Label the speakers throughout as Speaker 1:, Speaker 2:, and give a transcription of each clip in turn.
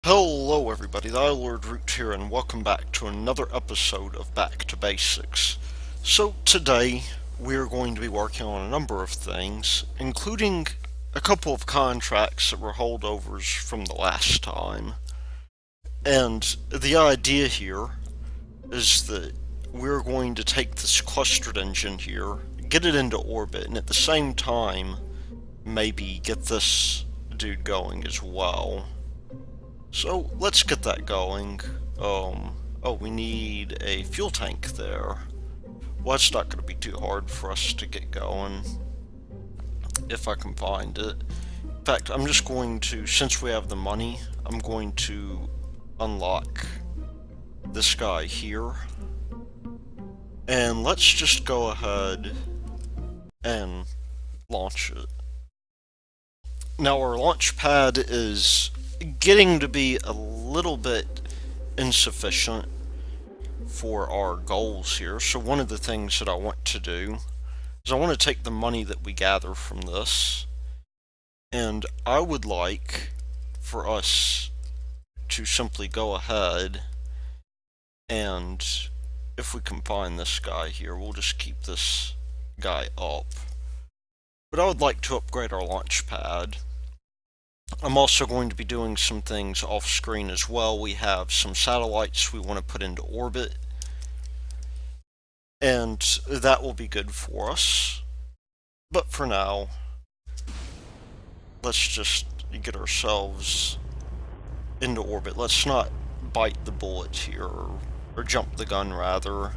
Speaker 1: Hello everybody, the Lord Root here, and welcome back to another episode of Back to Basics. So today, we're going to be working on a number of things, including a couple of contracts that were holdovers from the last time. And the idea here is that we're going to take this clustered engine here, get it into orbit, and at the same time, maybe get this dude going as well. So let's get that going. Oh, we need a fuel tank there. Well, that's not going to be too hard for us to get going, if I can find it. In fact, I'm just going to, since we have the money, I'm going to unlock this guy here. And let's just go ahead and launch it. Now our launch pad is getting to be a little bit insufficient for our goals here. So one of the things that I want to do is I want to take the money that we gather from this, and I would like for us to simply go ahead and, if we can find this guy here, we'll just keep this guy up. But I would like to upgrade our launch pad. I'm also going to be doing some things off screen as well. We have some satellites we want to put into orbit, and that will be good for us. But for now, let's just get ourselves into orbit. Let's not bite the bullet here, or jump the gun rather.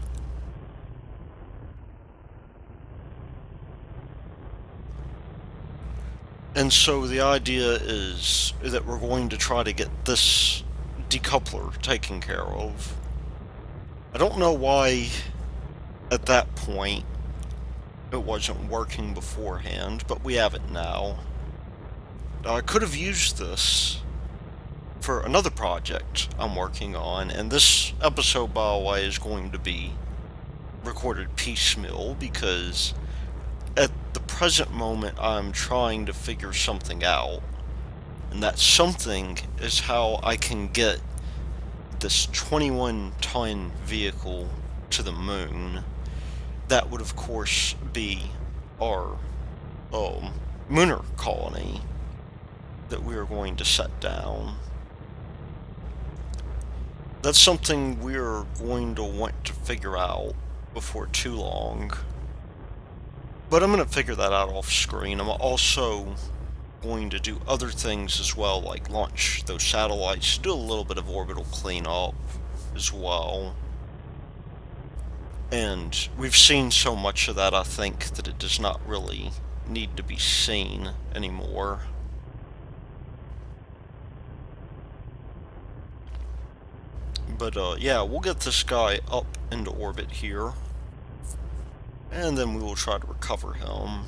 Speaker 1: And so the idea is that we're going to try to get this decoupler taken care of. I don't know why at that point it wasn't working beforehand, but we have it now. I could have used this for another project I'm working on, and this episode, by the way, is going to be recorded piecemeal because at the present moment I'm trying to figure something out, and that something is how I can get this 21-ton vehicle to the moon. That would, of course, be our Münar colony that we are going to set down. That's something we're going to want to figure out before too long. But I'm going to figure that out off screen. I'm also going to do other things as well, like launch those satellites, do a little bit of orbital cleanup as well. And we've seen so much of that, I think, that it does not really need to be seen anymore. But yeah, we'll get this guy up into orbit here, and then we will try to recover him.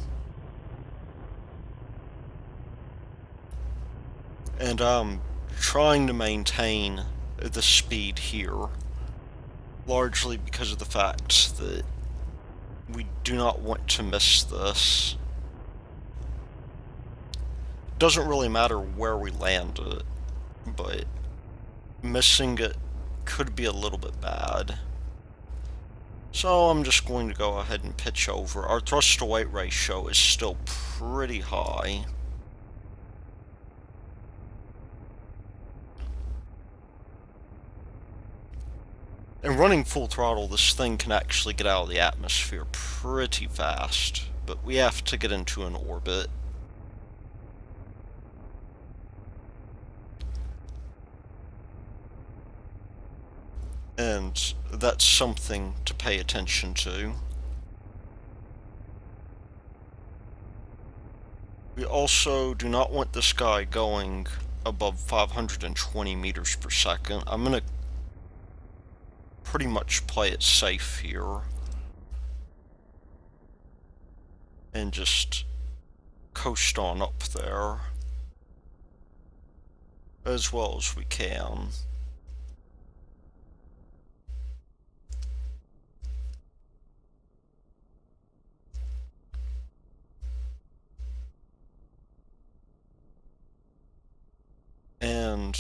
Speaker 1: And I'm trying to maintain the speed here, largely because of the fact that we do not want to miss this. It doesn't really matter where we land it, but missing it could be a little bit bad. So I'm just going to go ahead and pitch over. Our thrust to weight ratio is still pretty high. And running full throttle, this thing can actually get out of the atmosphere pretty fast, but we have to get into an orbit. And that's something to pay attention to. We also do not want this guy going above 520 meters per second. I'm going to pretty much play it safe here and just coast on up there as well as we can. And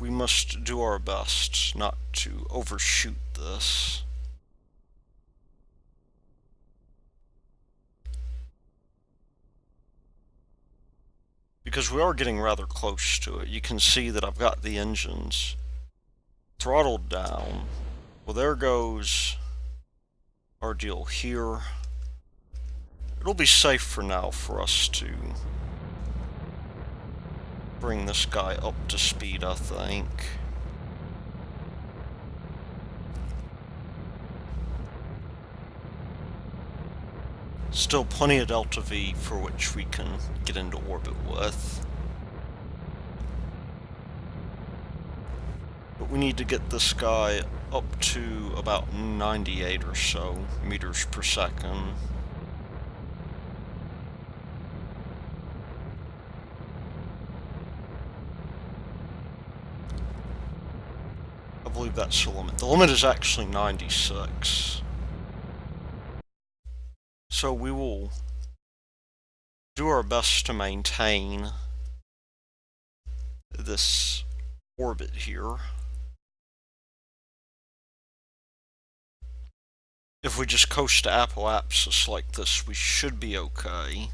Speaker 1: we must do our best not to overshoot this. Because we are getting rather close to it. You can see that I've got the engines throttled down. Well, there goes our deal here. It'll be safe for now for us to bring this guy up to speed, I think. Still plenty of delta V for which we can get into orbit with. But we need to get this guy up to about 98 or so meters per second. I believe that's the limit. The limit is actually 96. So we will do our best to maintain this orbit here. If we just coast to apoapsis like this, we should be okay.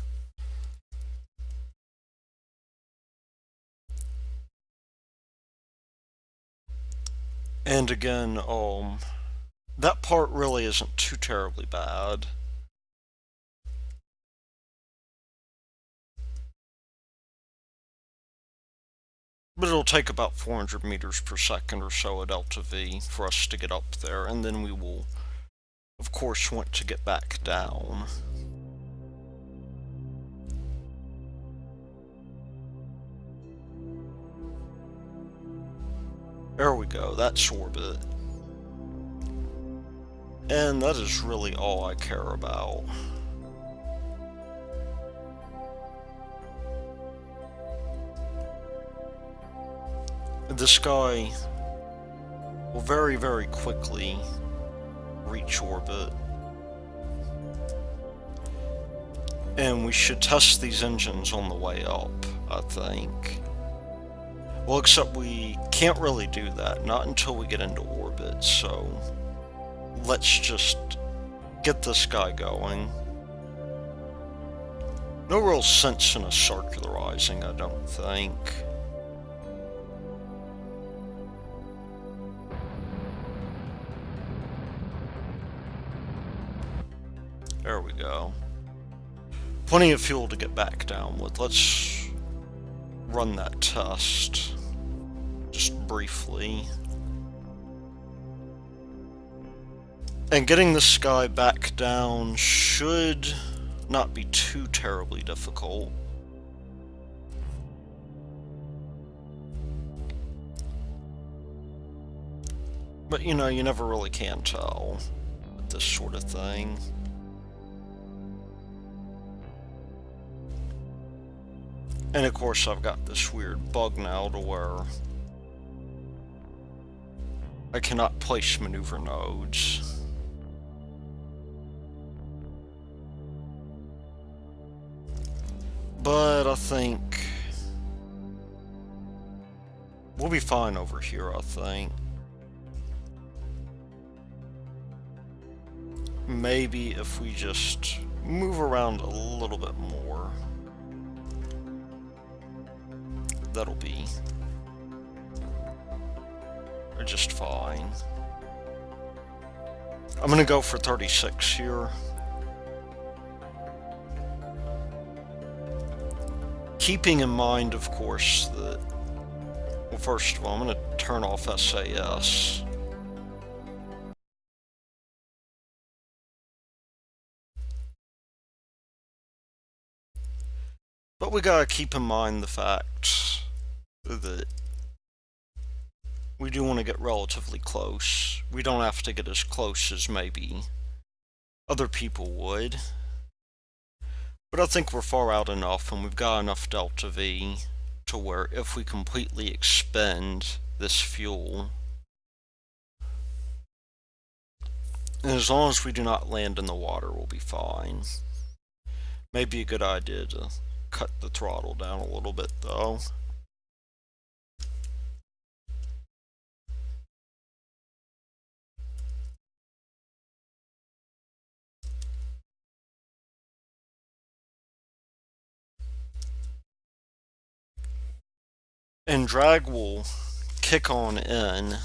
Speaker 1: And again, that part really isn't too terribly bad. But it'll take about 400 meters per second or so at delta V for us to get up there, and then we will, of course, want to get back down. There we go, that's orbit. And that is really all I care about. This guy will very, very quickly reach orbit. And we should test these engines on the way up, I think. Well, except we can't really do that, not until we get into orbit, so let's just get this guy going. No real sense in us circularizing, I don't think. There we go. Plenty of fuel to get back down with. Let's run that test just briefly. And getting this guy back down should not be too terribly difficult. But you know, you never really can tell with this sort of thing. And of course I've got this weird bug now to where I cannot place maneuver nodes. But I think we'll be fine over here, I think. Maybe if we just move around a little bit more. That'll be just fine. I'm gonna go for 36 here. Keeping in mind, of course, that, well, first of all, I'm gonna turn off SAS. But we gotta keep in mind the fact that we do want to get relatively close. We don't have to get as close as maybe other people would. But I think we're far out enough and we've got enough delta V to where if we completely expend this fuel, and as long as we do not land in the water, we'll be fine. Maybe a good idea to cut the throttle down a little bit though. And drag will kick on in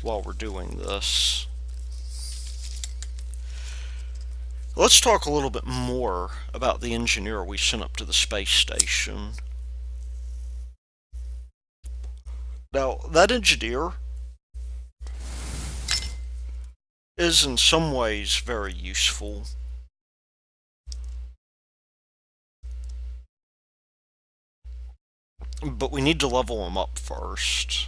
Speaker 1: while we're doing this. Let's talk a little bit more about the engineer we sent up to the space station. Now, that engineer is in some ways very useful. But we need to level him up first.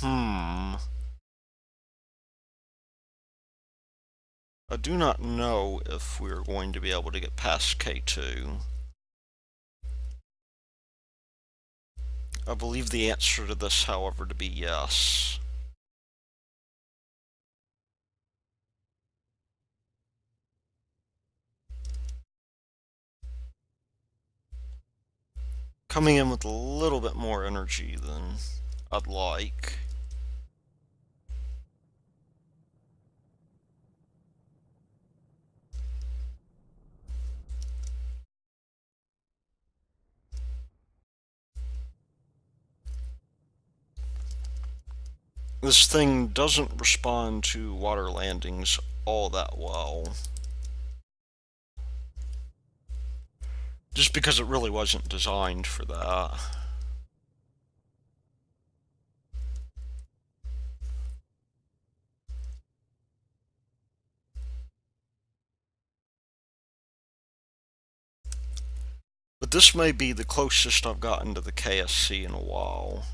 Speaker 1: I do not know if we're going to be able to get past K2. I believe the answer to this, however, to be yes. Coming in with a little bit more energy than I'd like. This thing doesn't respond to water landings all that well. Just because it really wasn't designed for that. But this may be the closest I've gotten to the KSC in a while.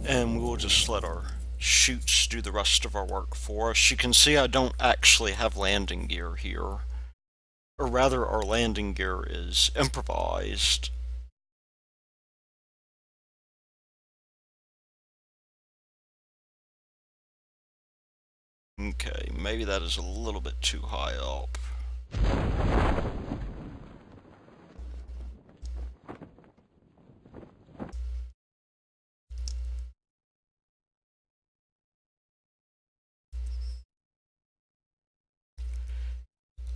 Speaker 1: And we'll just let our chutes do the rest of our work for us. You can see I don't actually have landing gear here. Or rather, our landing gear is improvised. Okay, maybe that is a little bit too high up.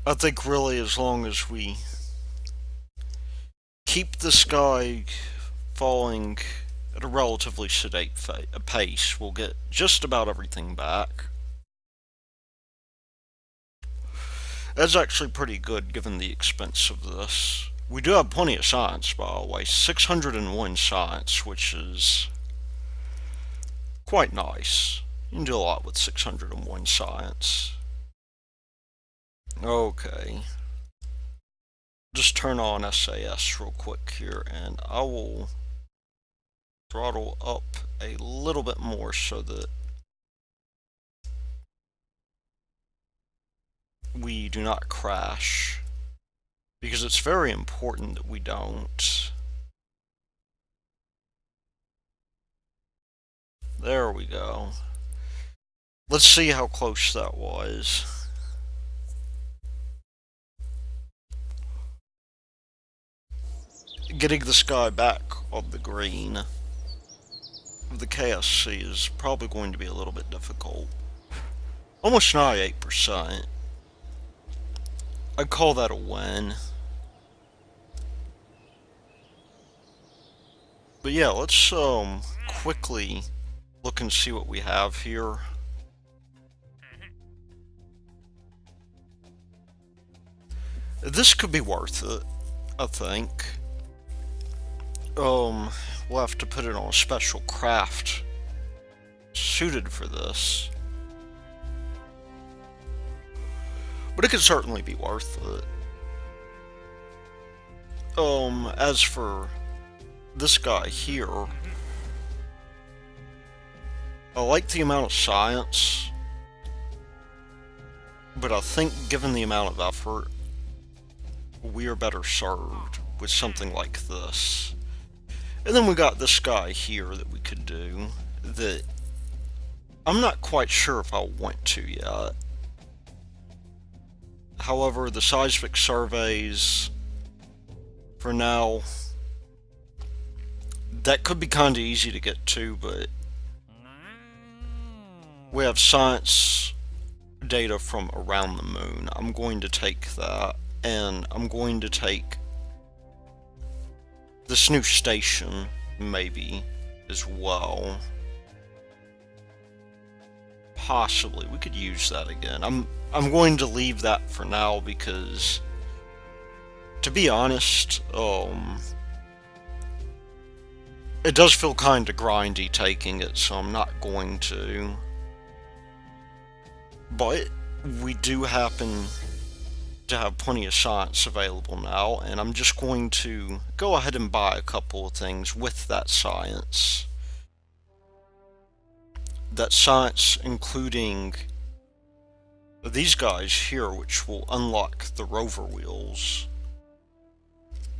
Speaker 1: I think really as long as we keep the sky falling at a relatively sedate pace, we'll get just about everything back. That's actually pretty good given the expense of this. We do have plenty of science, by the way. 601 science, which is quite nice. You can do a lot with 601 science. Okay. Just turn on SAS real quick here, and I will throttle up a little bit more so that we do not crash. Because it's very important that we don't. There we go. Let's see how close that was. Getting this guy back on the green of the KSC is probably going to be a little bit difficult. Almost 98%. I'd call that a win. But yeah, let's quickly look and see what we have here. This could be worth it, I think. We'll have to put it on a special craft suited for this. But it could certainly be worth it. As for this guy here, I like the amount of science, but I think given the amount of effort, we are better served with something like this. And then we got this guy here that we could do that I'm not quite sure if I want to yet. However, the seismic surveys For now, that could be kind of easy to get to, but we have science data from around the moon. I'm going to take that, and I'm going to take this new station, maybe, as well. Possibly, we could use that again. I'm going to leave that for now because, to be honest, it does feel kind of grindy taking it, so I'm not going to. But we do happen to have plenty of science available now, and I'm just going to go ahead and buy a couple of things with that science. That science including these guys here, which will unlock the rover wheels.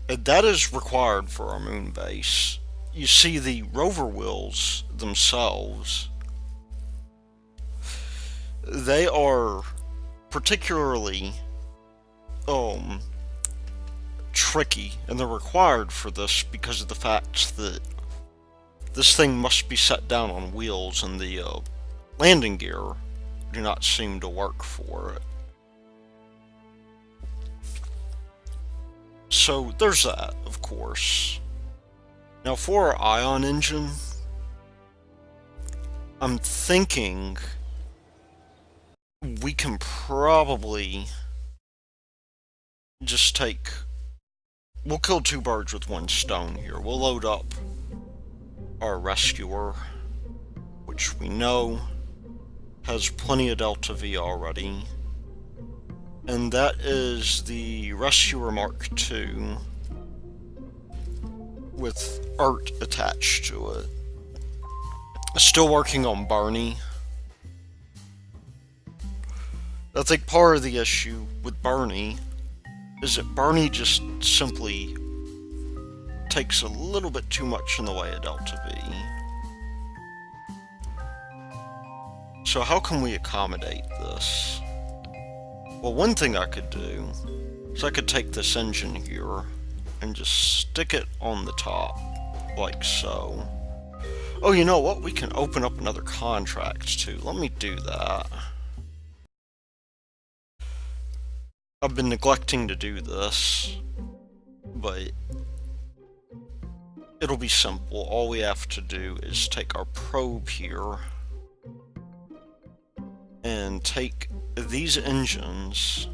Speaker 1: And that is required for our moon base. You see, the rover wheels themselves, they are particularly tricky, and they're required for this because of the fact that this thing must be set down on wheels, and the landing gear do not seem to work for it. So there's that, of course. Now for our ion engine, I'm thinking we can probably just take... We'll kill two birds with one stone here. We'll load up our rescuer, which we know has plenty of Delta V already. And that is the Rescuer Mark II with art attached to it. Still working on Barney. I think part of the issue with Barney is that Barney just simply takes a little bit too much in the way of Delta V. So how can we accommodate this? Well, one thing I could do is I could take this engine here and just stick it on the top, like so. Oh, you know what? We can open up another contract too. Let me do that. I've been neglecting to do this, but it'll be simple. All we have to do is take our probe here and take these engines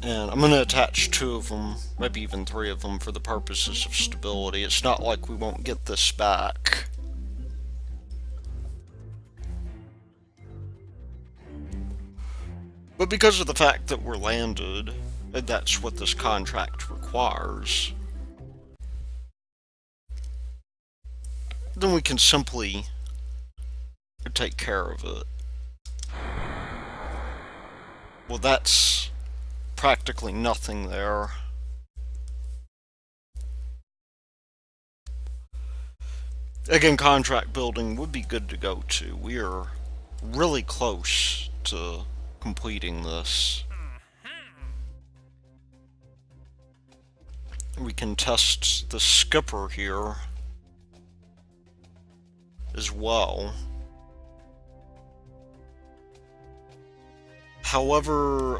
Speaker 1: and I'm going to attach two of them, maybe even three of them, for the purposes of stability. It's not like we won't get this back. But because of the fact that we're landed, and that's what this contract requires, then we can simply take care of it. Well, that's practically nothing there. Again, contract building would be good to go to. We are really close to completing this. We can test the skipper here as well. However,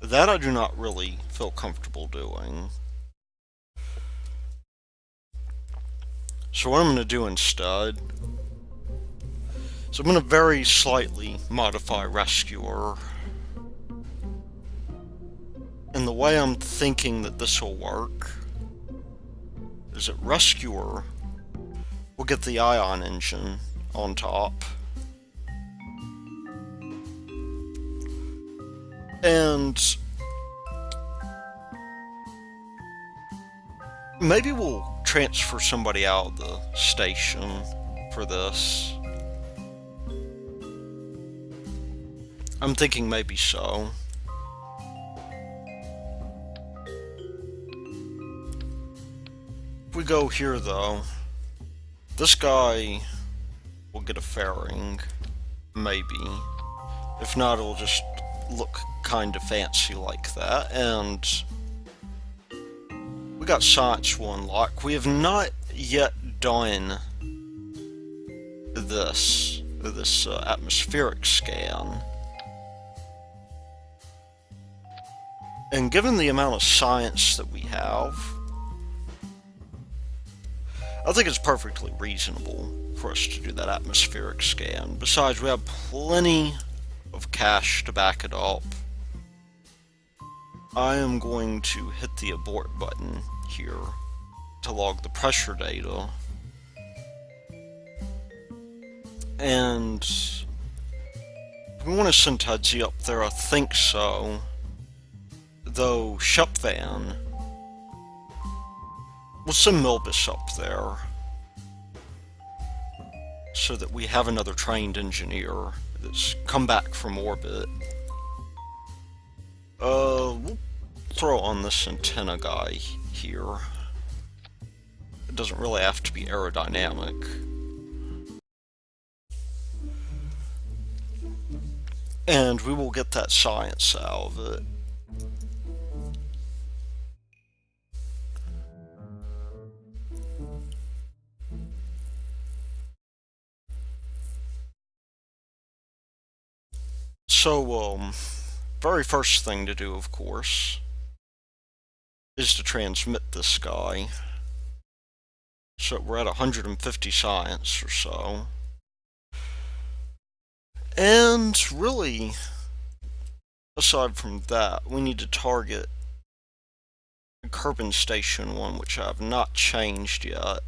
Speaker 1: that I do not really feel comfortable doing. So what I'm going to do instead is I'm going to very slightly modify Rescuer. And the way I'm thinking that this will work is that Rescuer will get the ion engine on top. And maybe we'll transfer somebody out of the station for this. I'm thinking maybe so. If we go here though, this guy will get a fairing, maybe. If not, it'll just look kind of fancy like that, and we got Science 1 lock. We have not yet done this atmospheric scan. And given the amount of science that we have, I think it's perfectly reasonable for us to do that atmospheric scan. Besides, we have plenty of cash to back it up. I am going to hit the abort button here to log the pressure data. And we want to send Tadzi up there, I think so. Though Shupvan, we'll send Milbus up there so that we have another trained engineer that's come back from orbit. We'll throw on this antenna guy here. It doesn't really have to be aerodynamic. And we will get that science out of it. So, very first thing to do, of course, is to transmit this guy. So we're at 150 science or so. And really, aside from that, we need to target Kerbin Station 1, which I have not changed yet.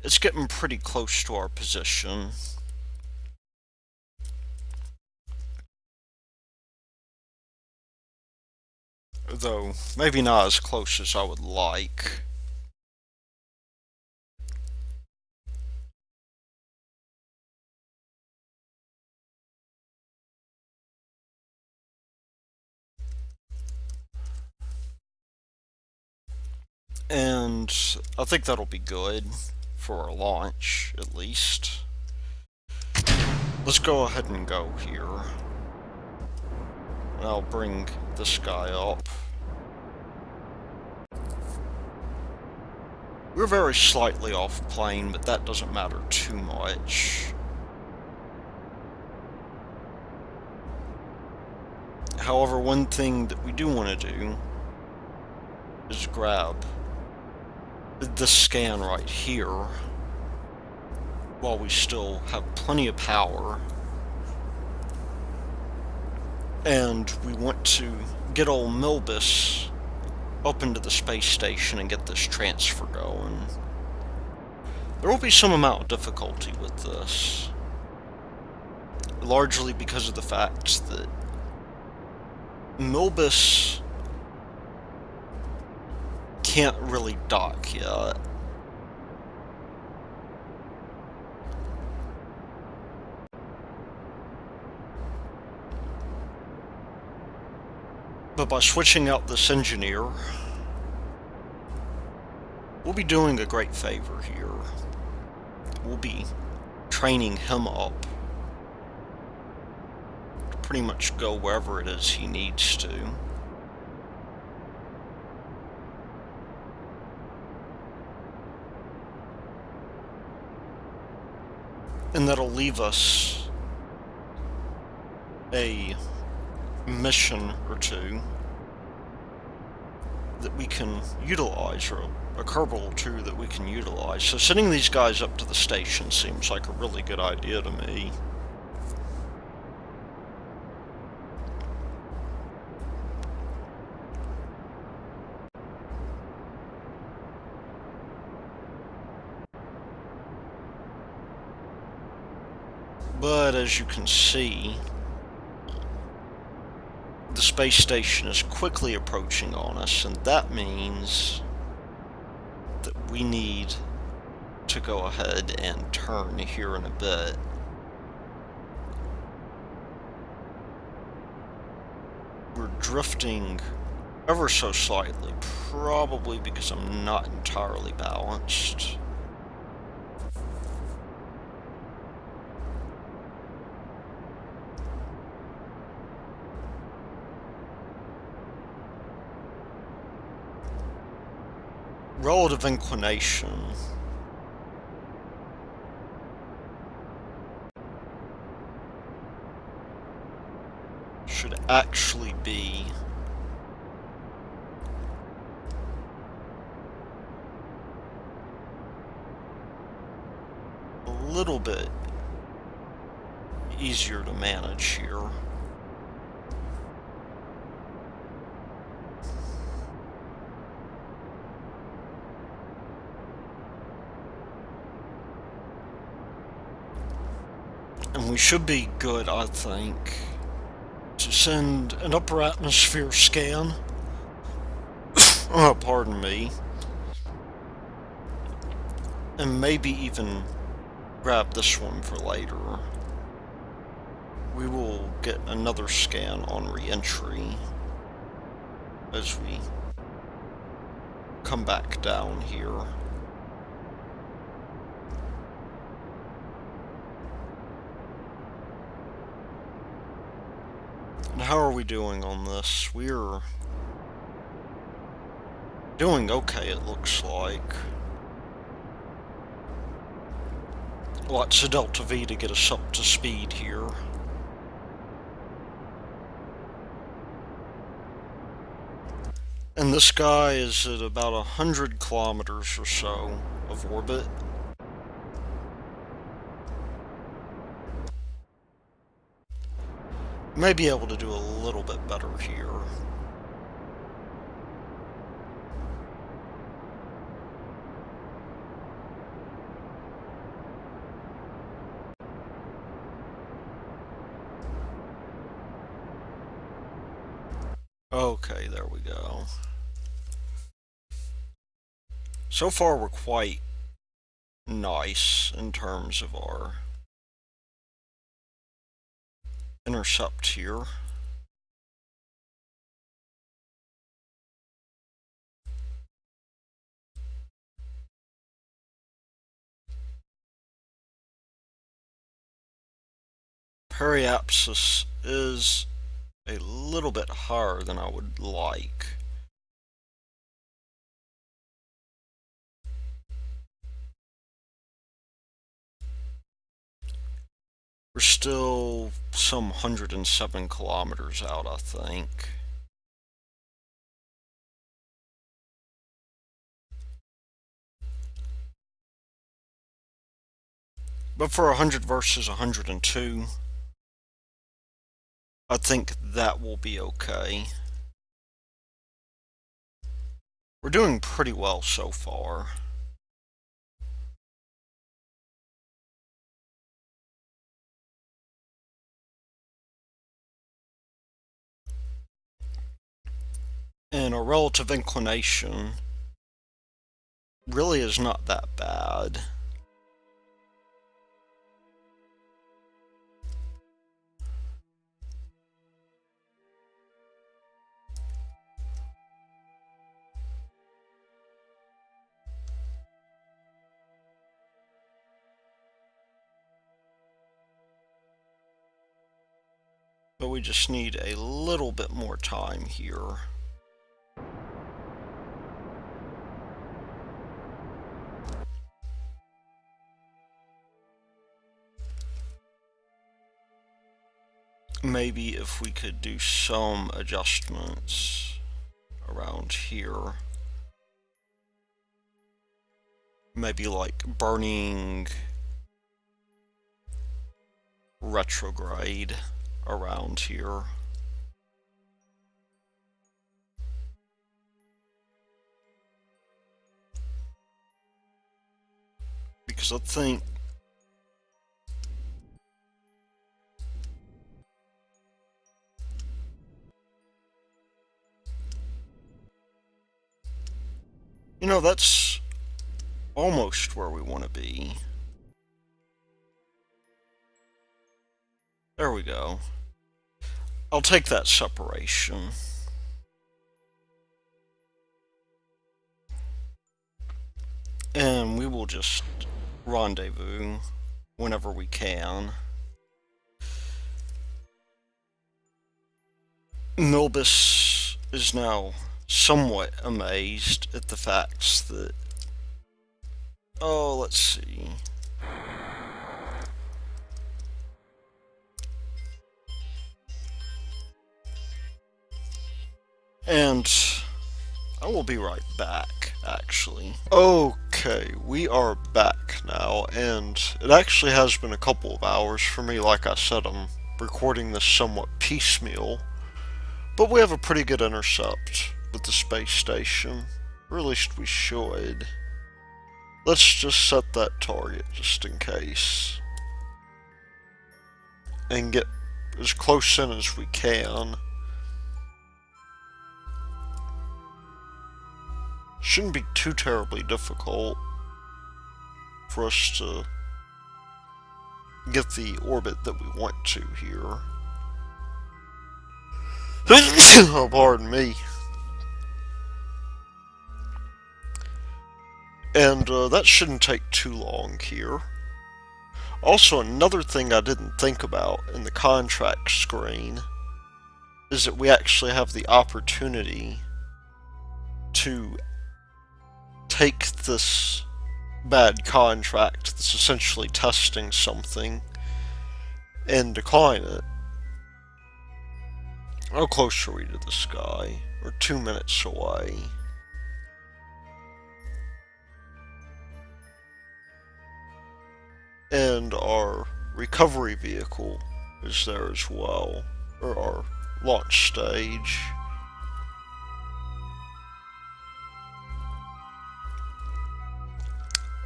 Speaker 1: It's getting pretty close to our position. Though, maybe not as close as I would like. And I think that'll be good for our launch, at least. Let's go ahead and go here. And I'll bring this guy up. We're very slightly off plane, but that doesn't matter too much. However, one thing that we do want to do is grab this scan right here while we still have plenty of power. And we want to get old Milbus up into the space station and get this transfer going. There will be some amount of difficulty with this, largely because of the fact that Milbus can't really dock yet. But by switching out this engineer, we'll be doing a great favor here. We'll be training him up to pretty much go wherever it is he needs to. And that'll leave us a mission or two that we can utilize, or a Kerbal or two that we can utilize. So sending these guys up to the station seems like a really good idea to me. But as you can see, the space station is quickly approaching on us, and that means that we need to go ahead and turn here in a bit. We're drifting ever so slightly, probably because I'm not entirely balanced. relative inclination should actually be a little bit easier to manage here. And we should be good, I think, to send an upper atmosphere scan. Oh, pardon me. And maybe even grab this one for later. We will get another scan on re-entry as we come back down here. And how are we doing on this? We're doing okay, it looks like. Lots of Delta V to get us up to speed here. And this guy is at about 100 kilometers or so of orbit. May be able to do a little bit better here. Okay, there we go. So far we're quite nice in terms of our intercept here. Periapsis is a little bit higher than I would like. We're still some 107 kilometers out, I think. But for 100 versus 102, I think that will be okay. We're doing pretty well so far. And our relative inclination really is not that bad. But we just need a little bit more time here. Maybe if we could do some adjustments around here. Maybe like burning retrograde around here. Because I think that's almost where we want to be. There we go. I'll take that separation. And we will just rendezvous whenever we can. Milbus is now somewhat amazed at the facts that, oh, let's see. And I will be right back, actually. Okay, we are back now, and it actually has been a couple of hours for me. Like I said, I'm recording this somewhat piecemeal, but we have a pretty good intercept with the space station. Or at least we should. Let's just set that target just in case. And get as close in as we can. Shouldn't be too terribly difficult for us to get the orbit that we want to here. Oh, pardon me. And that shouldn't take too long here. Also, another thing I didn't think about in the contract screen is that we actually have the opportunity to take this bad contract that's essentially testing something and decline it. How close are we to the sky? We're 2 minutes away. And our recovery vehicle is there as well, or our launch stage.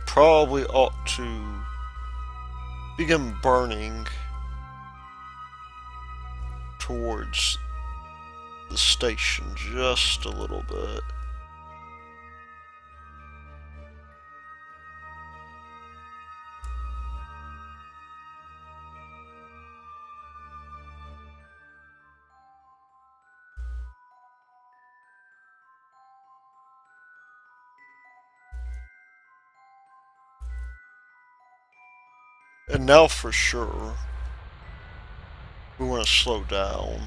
Speaker 1: Probably ought to begin burning towards the station just a little bit. And now for sure, we want to slow down.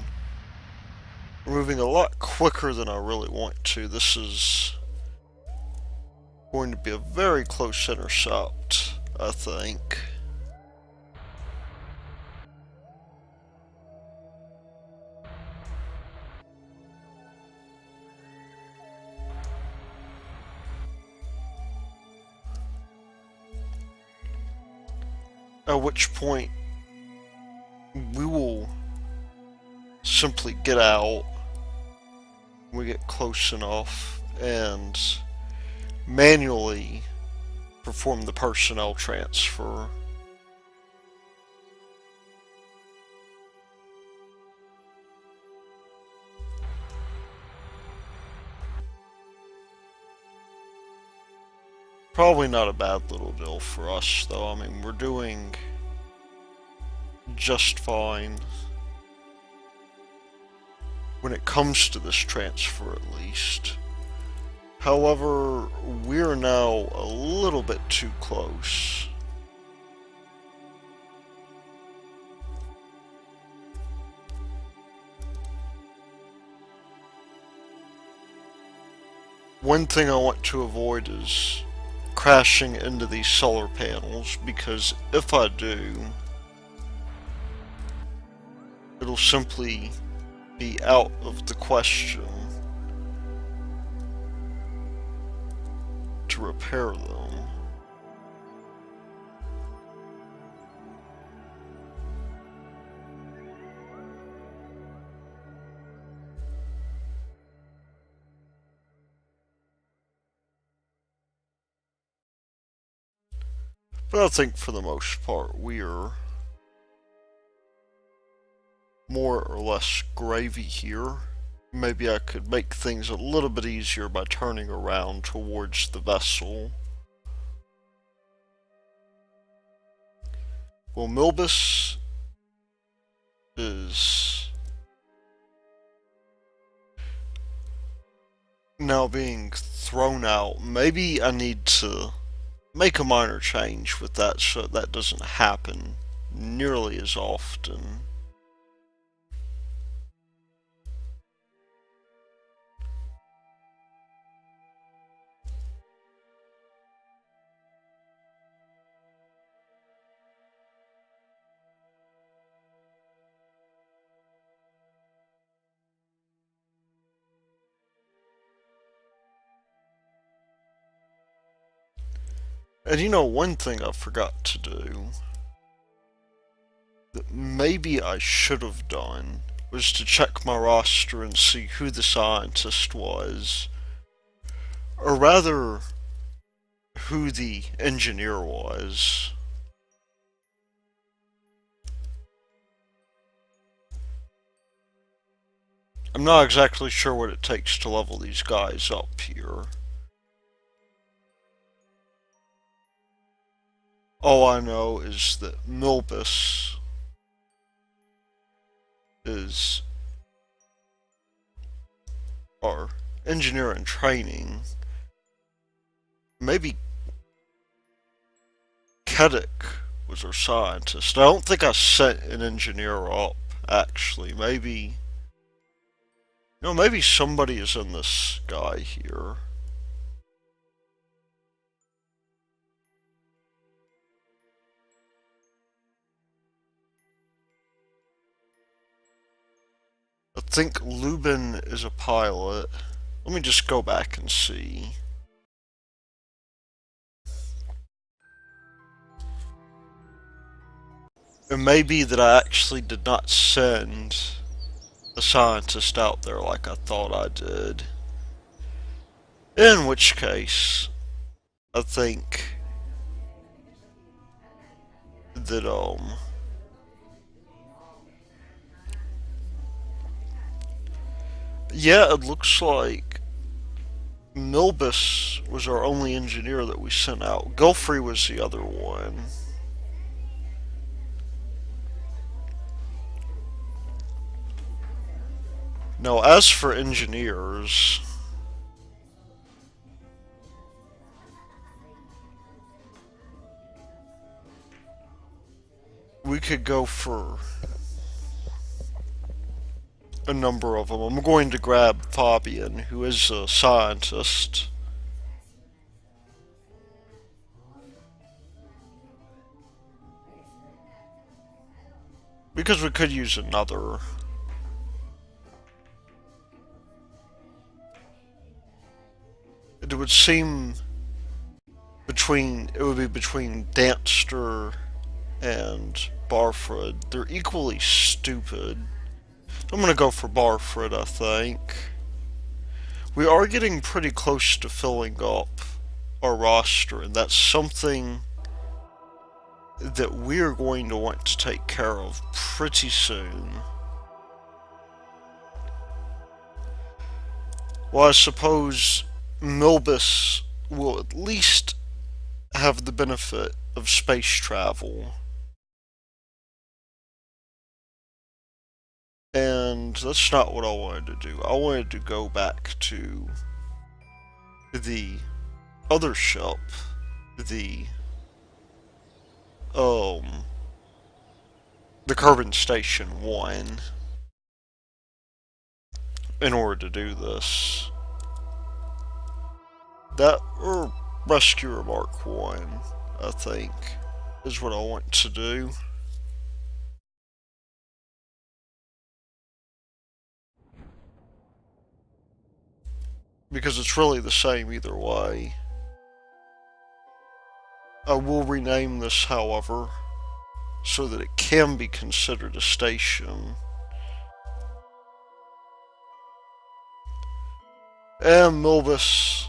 Speaker 1: We're moving a lot quicker than I really want to. This is going to be a very close intercept, I think. At which point, we will simply get out when we get close enough and manually perform the personnel transfer. Probably not a bad little deal for us, though. I mean, we're doing just fine when it comes to this transfer, at least. However, we're now a little bit too close. One thing I want to avoid is crashing into these solar panels, because if I do, it'll simply be out of the question to repair them. But I think for the most part we're more or less gravy here. Maybe I could make things a little bit easier by turning around towards the vessel. Well, Milbus is now being thrown out. Maybe I need to make a minor change with that so that doesn't happen nearly as often. And you know, one thing I forgot to do that maybe I should have done was to check my roster and see who the scientist was, or rather, who the engineer was. I'm not exactly sure what it takes to level these guys up here. All I know is that Milbus is our engineer in training. Maybe Kedek was our scientist. I don't think I sent an engineer up, actually. Maybe... No, maybe somebody is in this guy here. I think Lubin is a pilot. Let me just go back and see. It may be that I actually did not send a scientist out there like I thought I did. In which case, I think that, yeah, it looks like Milbus was our only engineer that we sent out. Gulfrey was the other one. Now, as for engineers, we could go for a number of them. I'm going to grab Fabian, who is a scientist. Because we could use another. It would seem it would be between Danster and Barfred. They're equally stupid. I'm gonna go for Barfred, I think. We are getting pretty close to filling up our roster, and that's something that we're going to want to take care of pretty soon. Well, I suppose Milbus will at least have the benefit of space travel. And that's not what I wanted to do. I wanted to go back to the other ship, the um the Carbon Station 1, in order to do this. That, or Rescuer Mark 1, I think, is what I want to do. Because it's really the same either way. I will rename this, however, so that it can be considered a station. And Milbus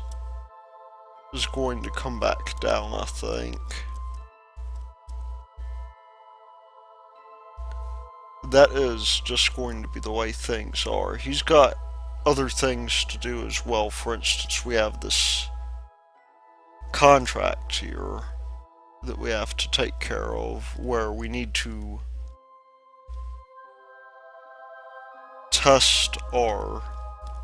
Speaker 1: is going to come back down, I think. That is just going to be the way things are. He's got other things to do as well. For instance, we have this contract here that we have to take care of, where we need to test our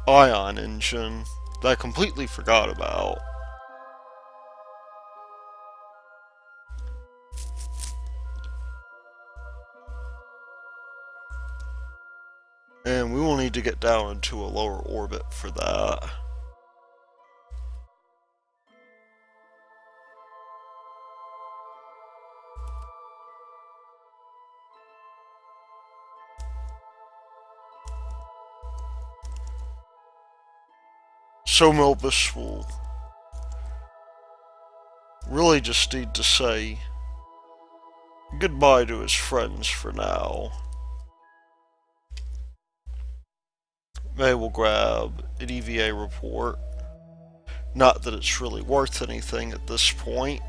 Speaker 1: ion engine that I completely forgot about. And we will need to get down into a lower orbit for that. So Milbus will really just need to say goodbye to his friends for now. Maybe we'll grab an EVA report. Not that it's really worth anything at this point.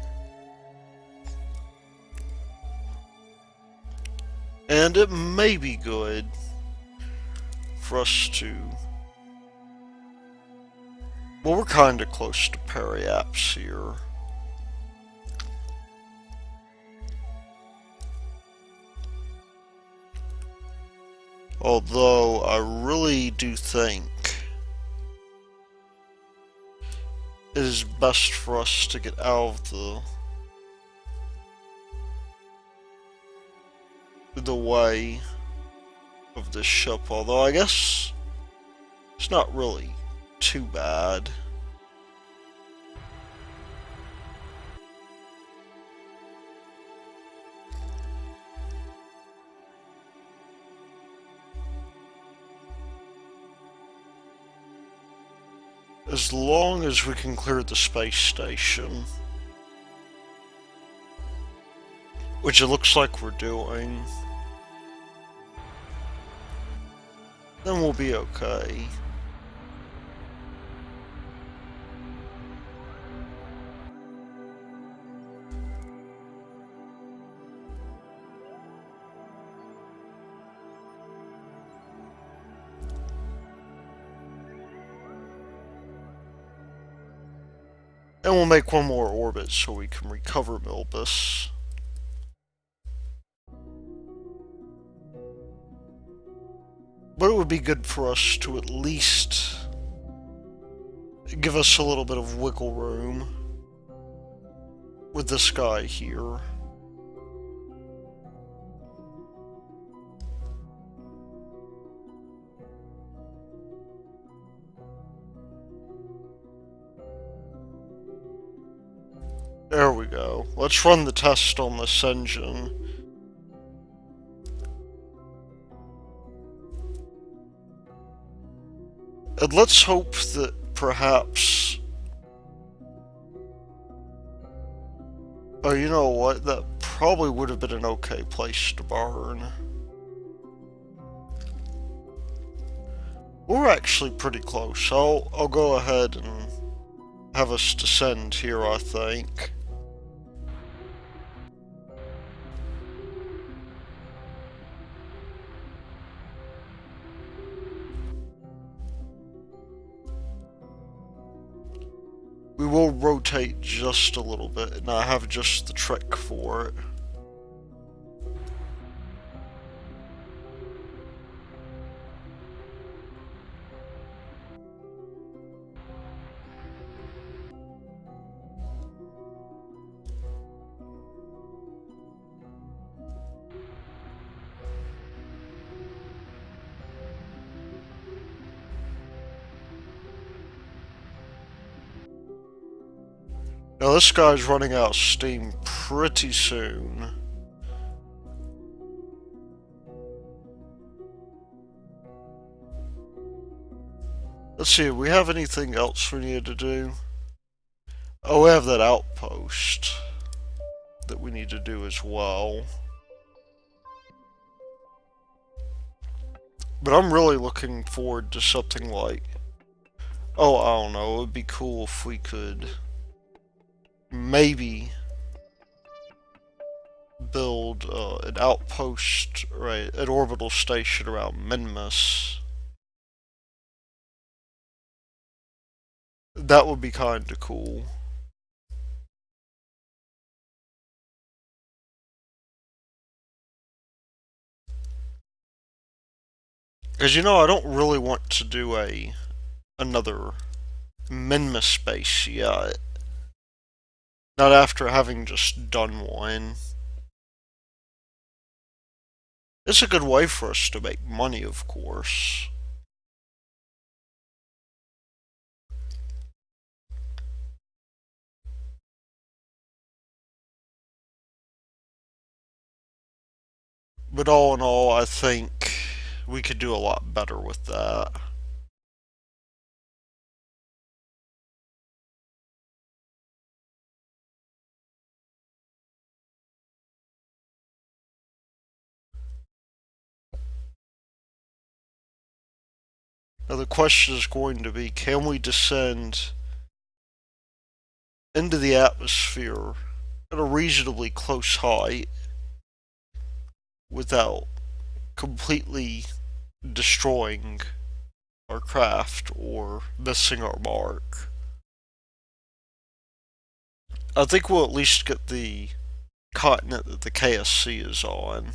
Speaker 1: And it may be good for us to... Well, we're kind of close to Periaps here. Although, I really do think it is best for us to get out of the way of this ship, although I guess it's not really too bad. As long as we can clear the space station, which it looks like we're doing, then we'll be okay. And we'll make one more orbit so we can recover Milbus. But it would be good for us to at least give us a little bit of wiggle room with this guy here. There we go. Let's run the test on this engine. And let's hope that perhaps... Oh, you know what? That probably would have been an okay place to burn. We're actually pretty close. I'll go ahead and have us descend here, I think. We will rotate just a little bit, and I have just the trick for it. Now this guy's running out of steam pretty soon. Let's see, do we have anything else we need to do? Oh, we have that outpost that we need to do as well. But I'm really looking forward to something like... Oh, I don't know, it would be cool if we could... maybe build an outpost, right, an orbital station around Minmus. That would be kinda cool. Because, you know, I don't really want to do another Minmus base yet. Not after having just done one. It's a good way for us to make money, of course. But all in all, I think we could do a lot better with that. Now the question is going to be, can we descend into the atmosphere at a reasonably close height without completely destroying our craft or missing our mark? I think we'll at least get the continent that the KSC is on.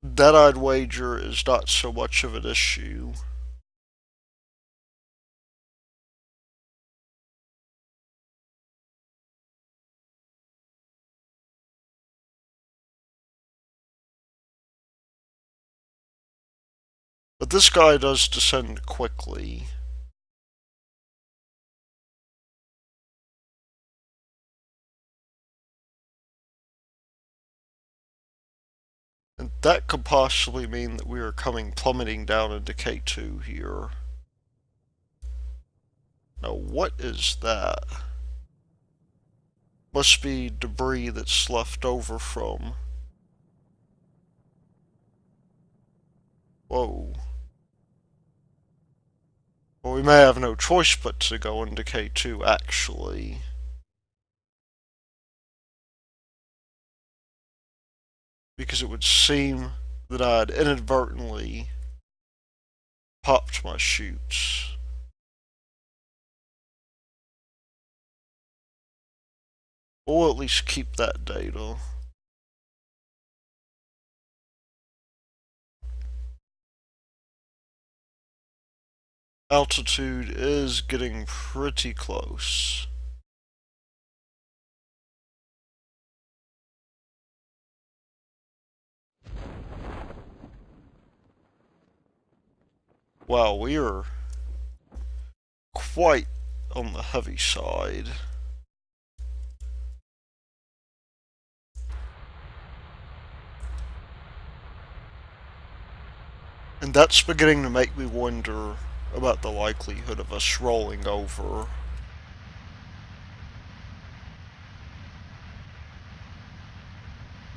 Speaker 1: That I'd wager is not so much of an issue. But this guy does descend quickly. And that could possibly mean that we are coming plummeting down into K2 here. Now, what is that? Must be debris that's left over from... Whoa. Well, we may have no choice but to go into K2, actually. Because it would seem that I'd inadvertently popped my chutes. We'll at least keep that data. Altitude is getting pretty close. Wow, we are quite on the heavy side. And that's beginning to make me wonder about the likelihood of us rolling over.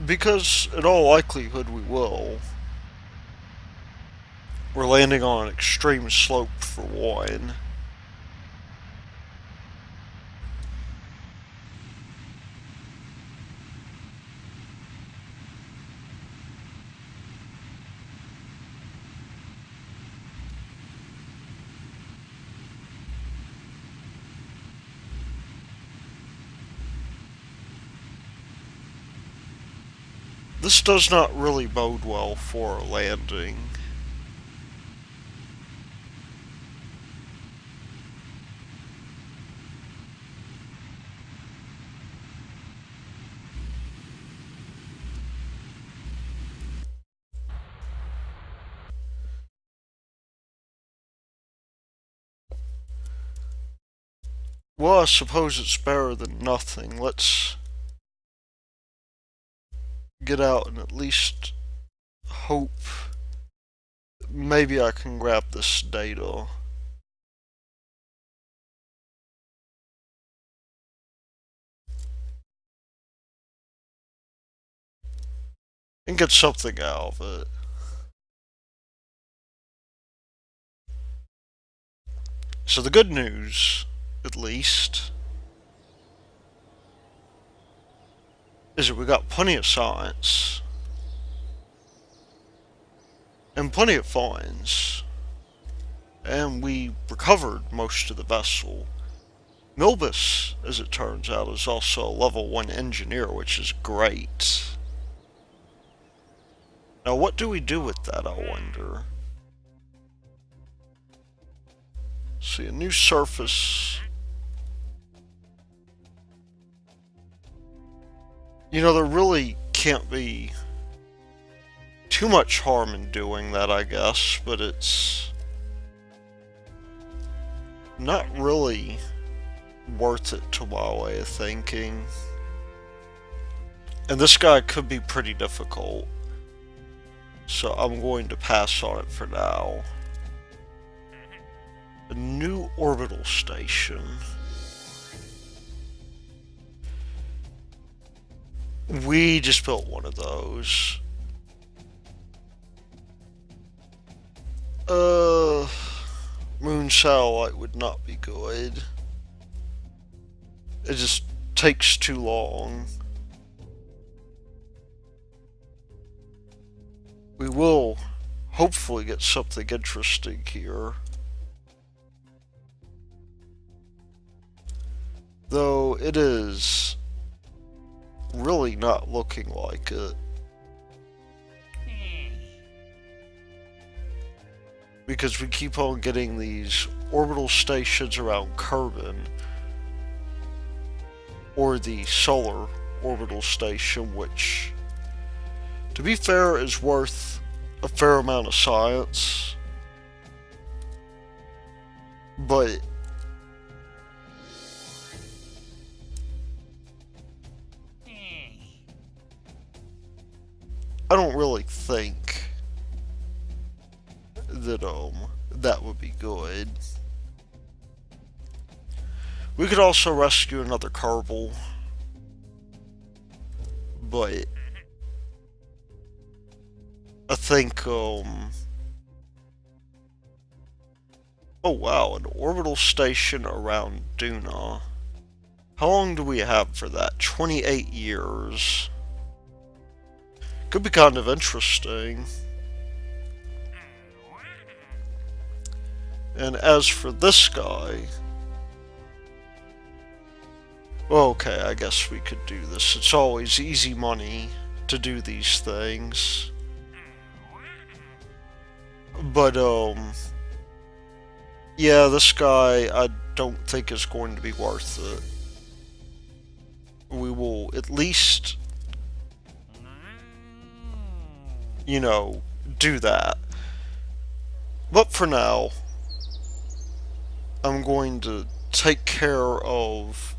Speaker 1: Because, in all likelihood, we will. We're landing on an extreme slope for one. This does not really bode well for a landing. Well, I suppose it's better than nothing. Let's get out and at least hope maybe I can grab this data. And get something out of it. So the good news, at least, is that we got plenty of science. And plenty of finds. And we recovered most of the vessel. Milbus, as it turns out, is also a level 1 engineer, which is great. Now what do we do with that, I wonder? See, a new surface. You know, there really can't be too much harm in doing that, I guess, but it's not really worth it to my way of thinking. And this guy could be pretty difficult, so I'm going to pass on it for now. A new orbital station. We just built one of those. Uh, moon satellite would not be good. It just takes too long. We will hopefully get something interesting here. Though it is really not looking like it. Because we keep on getting these orbital stations around Kerbin, or the solar orbital station, which, to be fair, is worth a fair amount of science. But I don't really think that that would be good. We could also rescue another Kerbal, but I think oh wow, an orbital station around Duna. How long do we have for that? 28 years. Could be kind of interesting. And as for this guy, well, okay, I guess we could do this. It's always easy money to do these things. But, yeah, this guy I don't think is going to be worth it. We will at least, you know, do that. But for now, I'm going to take care of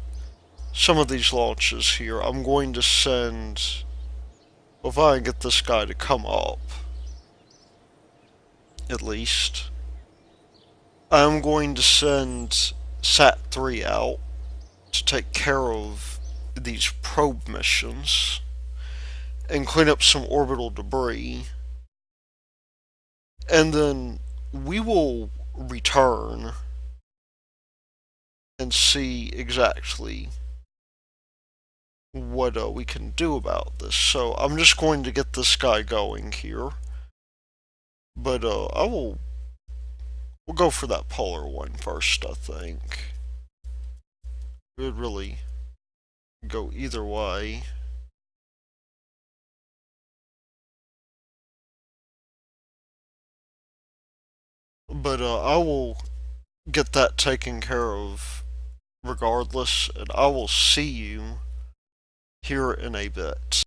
Speaker 1: some of these launches here. I'm going to send, well, if I can get this guy to come up, at least, I'm going to send Sat-3 out to take care of these probe missions and clean up some orbital debris. And then we will return and see exactly what we can do about this. So I'm just going to get this guy going here. But we'll go for that polar one first, I think. It would really go either way. But I will get that taken care of regardless, and I will see you here in a bit.